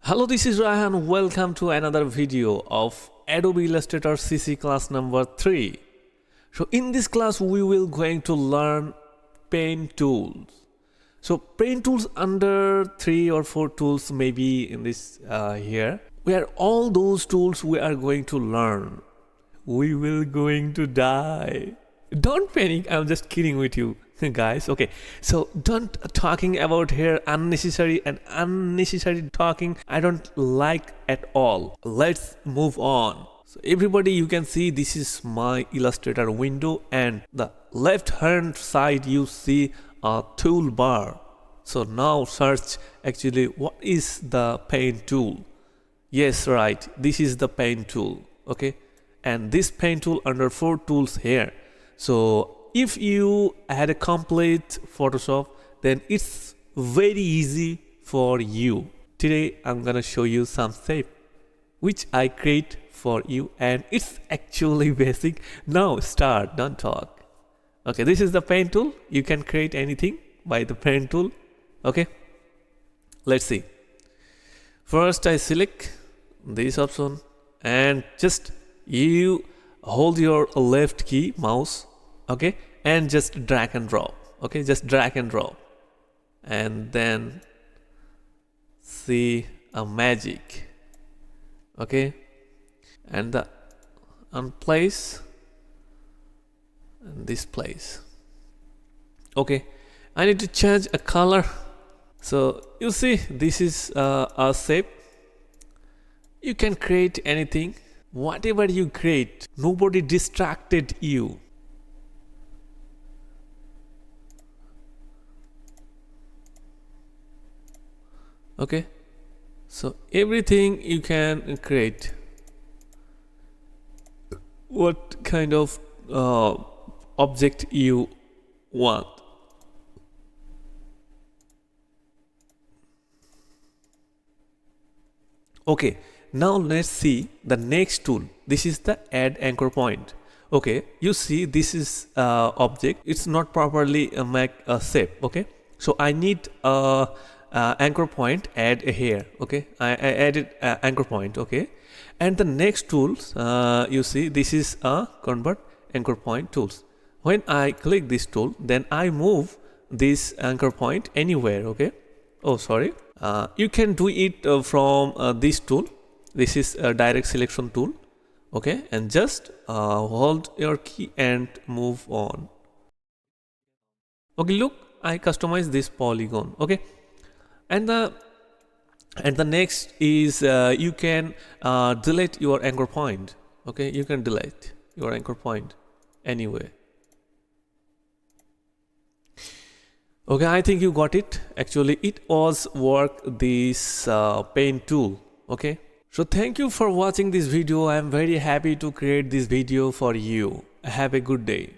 Hello, this is Ryan. Welcome to another video of Adobe Illustrator CC class number 3. So in this class we will going to learn pen tools. So pen tools under 3 or 4 tools maybe in this here. Where all those tools we are going to learn. We will going to die. Don't panic, I'm just kidding with you guys. Okay, so don't talking about here unnecessary talking. I don't like at all. Let's move on. So everybody, you can see this is my Illustrator window, and the left hand side you see a toolbar. So now search actually what is the pen tool. Yes, right, this is the pen tool. Okay, and this pen tool under 4 tools here. So if you had a complete Photoshop, then it's very easy for you. Today I'm gonna show you some shape which I create for you, and it's actually basic. Now start, don't talk. Okay, this is the pen tool. You can create anything by the pen tool. Okay, let's see. First I select this option and just you hold your left key mouse, okay, and just drag and drop. Okay, just drag and drop, and then see a magic. Okay, and the unplace and this place. Okay, I need to change a color. So you see this is a shape. You can create anything. Whatever you create, nobody distracted you. Okay, so everything you can create. What kind of object you want. Okay, now let's see the next tool. This is the add anchor point. Okay, you see this is object. It's not properly make a shape. Okay, so I need a anchor point add here. Okay, I added anchor point. Okay, and the next tools you see this is a convert anchor point tools. When I click this tool, then I move this anchor point anywhere. Okay, oh sorry, you can do it from this tool. This is a direct selection tool. Okay, and just hold your key and move on. Okay, look, I customize this polygon. Okay, and the next is you can delete your anchor point. Okay, you can delete your anchor point anyway. Okay, I think you got it. Actually, it was work this pen tool. Okay, so thank you for watching this video. I am very happy to create this video for you. Have a good day.